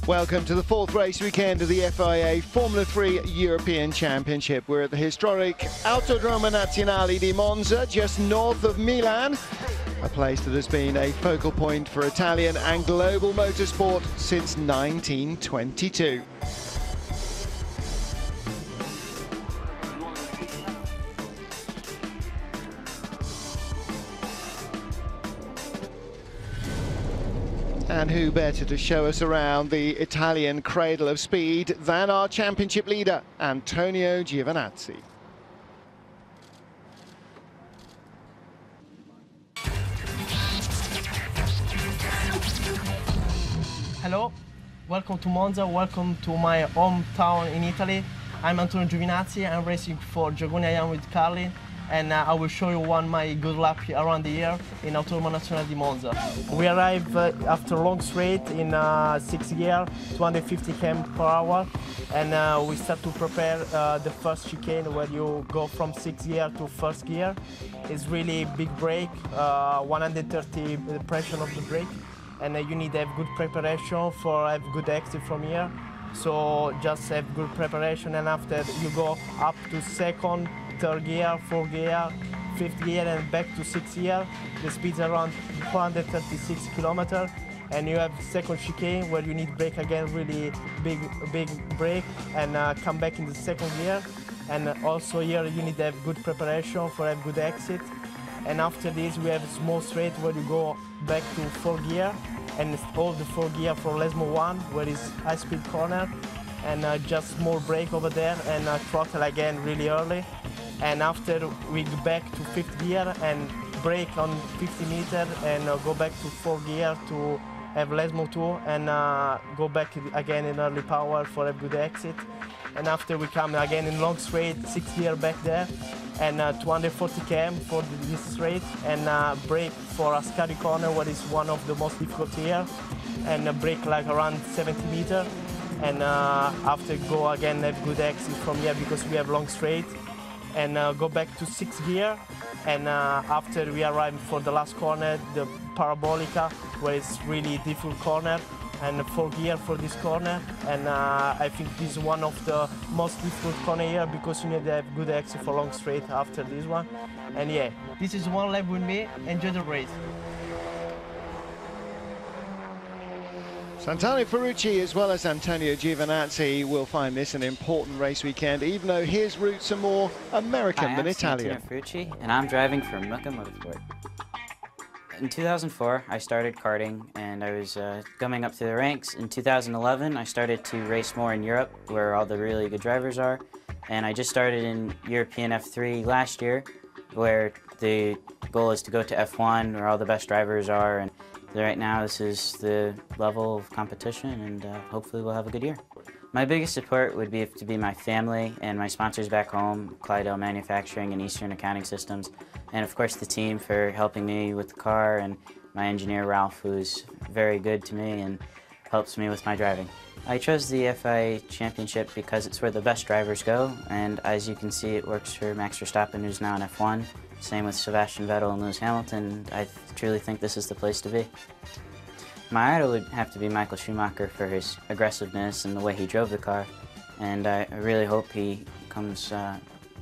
Welcome to the fourth race weekend of the FIA Formula 3 European Championship. We're at the historic Autodromo Nazionale di Monza, just north of Milan, a place that has been a focal point for Italian and global motorsport since 1922. And who better to show us around the Italian cradle of speed than our championship leader, Antonio Giovinazzi. Hello, welcome to Monza, welcome to my hometown in Italy. I'm Antonio Giovinazzi, I'm racing for Giorgoni I am with Carlin, and I will show you my good lap around the year in Autodromo Nazionale di Monza. We arrive after a long straight in 6th gear, 250 km/h, and we start to prepare the first chicane where you go from 6th gear to 1st gear. It's really big brake, 130 pressure of the brake, and you need to have good preparation for have good exit from here. So just have good preparation, and after you go up to 2nd, 3rd gear, 4th gear, 5th gear, and back to 6th gear. The speed's around 436 km, and you have 2nd chicane where you need brake again, really big brake, and come back in the 2nd gear. And also here you need to have good preparation for a good exit. And after this we have a small straight where you go back to 4th gear, and hold the 4th gear for Lesmo 1, where is high-speed corner, and just small brake over there, and throttle again really early. And after we go back to 5th gear and brake on 50 meters, and go back to 4th gear to have Lesmo 2, and go back again in early power for a good exit. And after we come again in long straight, 6th gear back there, and 240 km for this straight, and brake for Ascari corner, what is one of the most difficult here, and brake like around 70 meters. And after go again have good exit from here because we have long straight, and go back to 6th gear, and after we arrive for the last corner, the Parabolica, where it's really difficult corner, and 4th gear for this corner, and I think this is one of the most difficult corner here because you need to have good exit for long straight after this one. And yeah, this is one lap with me. Enjoy the race. Sant'Antonio Ferrucci as well as Antonio Giovinazzi will find this an important race weekend, even though his roots are more American than Italian. I'm Antonio Ferrucci, and I'm driving for Milka Motorsport. In 2004, I started karting, and I was coming up through the ranks. In 2011, I started to race more in Europe, where all the really good drivers are. And I just started in European F3 last year, where the goal is to go to F1, where all the best drivers are. And right now, this is the level of competition, and hopefully we'll have a good year. My biggest support would be to be my family and my sponsors back home, Clydell Manufacturing and Eastern Accounting Systems, and of course the team for helping me with the car, and my engineer Ralph, who's very good to me and helps me with my driving. I chose the FIA Championship because it's where the best drivers go, and as you can see, it works for Max Verstappen, who's now in F1. Same with Sebastian Vettel and Lewis Hamilton. I truly think this is the place to be. My idol would have to be Michael Schumacher for his aggressiveness and the way he drove the car, and I really hope he comes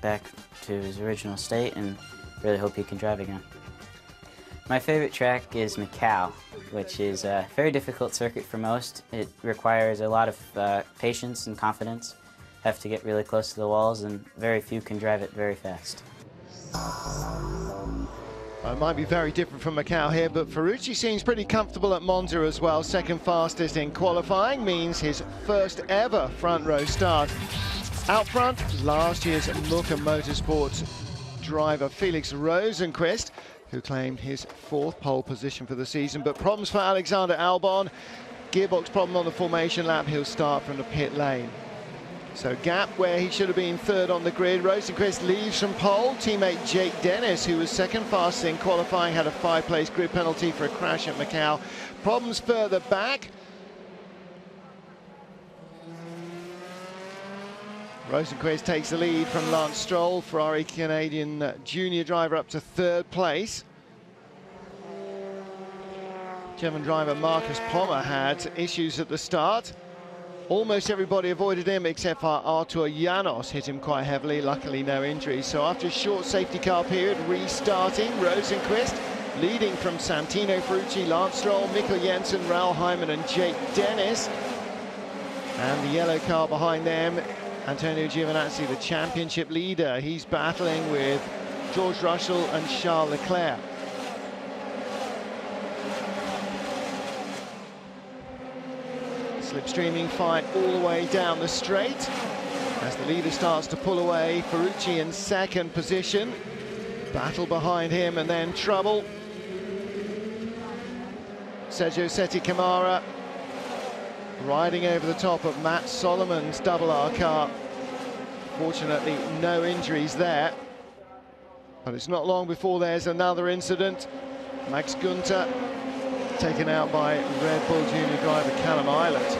back to his original state, and really hope he can drive again. My favorite track is Macau, which is a very difficult circuit for most. It requires a lot of patience and confidence. Have to get really close to the walls, and very few can drive it very fast. It might be very different from Macau here, but Ferrucci seems pretty comfortable at Monza as well. Second fastest in qualifying means his first ever front row start. Out front, last year's Milka Motorsports driver Felix Rosenqvist, who claimed his 4th pole position for the season, but problems for Alexander Albon. Gearbox problem on the formation lap, he'll start from the pit lane. So gap where he should have been 3rd on the grid. Rosenqvist leaves from pole. Teammate Jake Dennis, who was 2nd fastest in qualifying, had a 5-place grid penalty for a crash at Macau. Problems further back. Rosenqvist takes the lead from Lance Stroll, Ferrari Canadian junior driver, up to 3rd place. German driver Marcus Pommer had issues at the start. Almost everybody avoided him except for Artur Janos, hit him quite heavily, luckily no injuries. So after a short safety car period, restarting, Rosenqvist leading from Santino Ferrucci, Lance Stroll, Mikkel Jensen, Raoul Hyman and Jake Dennis. And the yellow car behind them, Antonio Giovinazzi, the championship leader. He's battling with George Russell and Charles Leclerc. Slipstreaming fight all the way down the straight as the leader starts to pull away. Ferrucci in second position. Battle behind him and then trouble. Sergio Seti Camara riding over the top of Matt Solomon's double R car. Fortunately, no injuries there. But it's not long before there's another incident. Max Günther taken out by Red Bull Junior driver Callum Islet.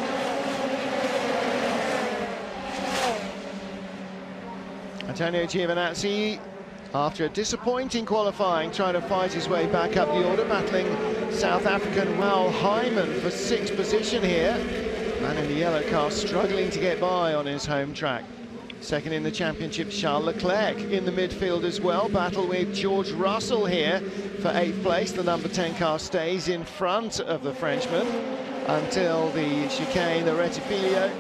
Antonio Giovinazzi, after a disappointing qualifying, trying to fight his way back up the order, battling South African Raoul Hyman for 6th position here. Man in the yellow car struggling to get by on his home track. Second in the championship, Charles Leclerc in the midfield as well. Battle with George Russell here for 8th place. The number 10 car stays in front of the Frenchman until the chicane, the Rettifilo.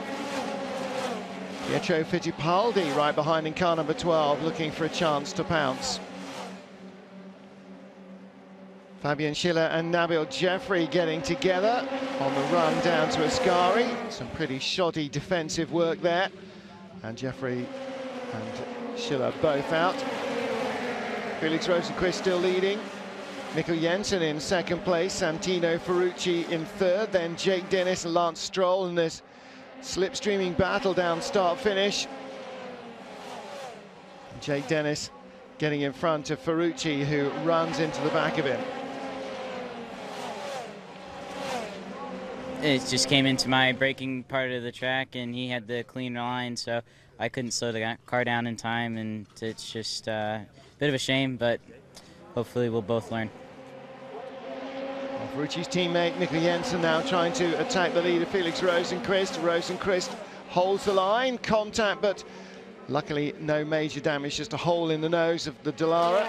Pietro Fittipaldi right behind in car number 12, looking for a chance to pounce. Fabian Schiller and Nabil Jeffrey getting together on the run down to Ascari. Some pretty shoddy defensive work there. And Jeffrey and Schiller both out. Felix Rosenqvist still leading. Mikkel Jensen in second place. Santino Ferrucci in third. Then Jake Dennis and Lance Stroll in this slipstreaming battle down start-finish. Jake Dennis getting in front of Ferrucci, who runs into the back of him. It just came into my braking part of the track, and he had the clean line, so I couldn't slow the car down in time, and it's just a bit of a shame, but hopefully we'll both learn. Ferrucci's teammate Mikkel Jensen now trying to attack the leader Felix Rosenqvist. Rosenqvist holds the line, contact, but luckily no major damage, just a hole in the nose of the Dallara.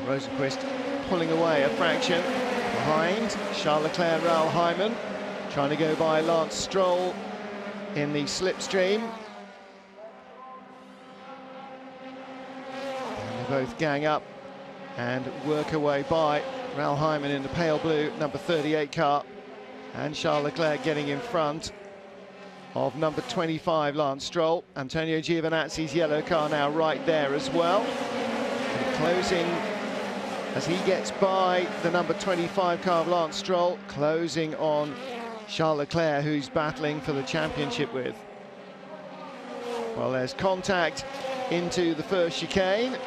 Rosenqvist pulling away a fraction behind Charles Leclerc, Raoul Hyman, trying to go by Lance Stroll in the slipstream. And they both gang up and work away by Raoul Hyman in the pale blue number 38 car, and Charles Leclerc getting in front of number 25 Lance Stroll. Antonio Giovinazzi's yellow car now right there as well, and closing as he gets by the number 25 car of Lance Stroll, closing on Charles Leclerc, who's battling for the championship with. Well, there's contact into the first chicane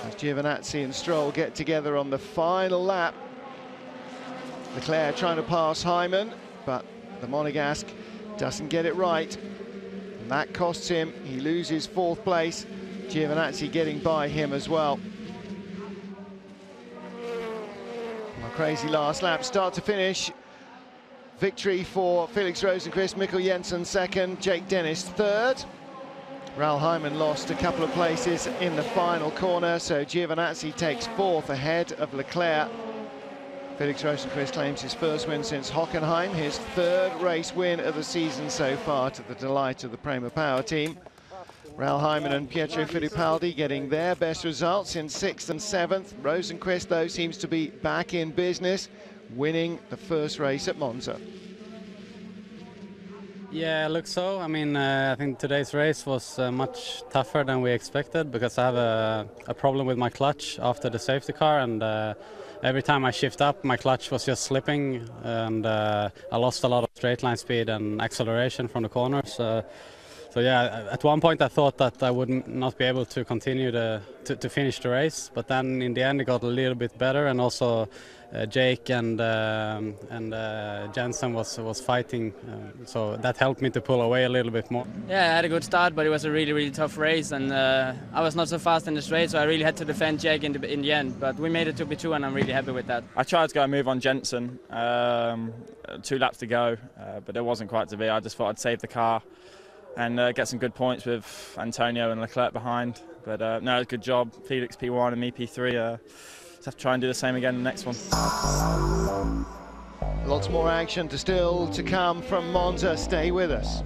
as Giovinazzi and Stroll get together on the final lap. Leclerc trying to pass Hyman, but the Monegasque doesn't get it right, and that costs him. He loses 4th place. Giovinazzi getting by him as well. Crazy last lap, start to finish. Victory for Felix Rosenqvist, Mikkel Jensen second, Jake Dennis third. Raoul Hyman lost a couple of places in the final corner, so Giovinazzi takes 4th ahead of Leclerc. Felix Rosenqvist claims his first win since Hockenheim, his 3rd race win of the season so far, to the delight of the Prema Power team. Raoul Hyman and Pietro Fittipaldi getting their best results in 6th and 7th. Rosenqvist, though, seems to be back in business, winning the first race at Monza. Yeah, it looks so. I mean, I think today's race was much tougher than we expected, because I have a problem with my clutch after the safety car, and every time I shift up, my clutch was just slipping, and I lost a lot of straight line speed and acceleration from the corners. So yeah, at one point I thought that I would not be able to continue to finish the race, but then in the end it got a little bit better, and also Jake and Jensen was fighting, so that helped me to pull away a little bit more. Yeah, I had a good start, but it was a really tough race, and I was not so fast in the straight, so I really had to defend Jake in the end. But we made it to B2, and I'm really happy with that. I tried to go and move on Jensen, 2 laps to go, but it wasn't quite to be. I just thought I'd save the car and get some good points with Antonio and Leclerc behind. But no, it was a good job. Felix P1 and me P3. Just have to try and do the same again in the next one. Lots more action still to come from Monza. Stay with us.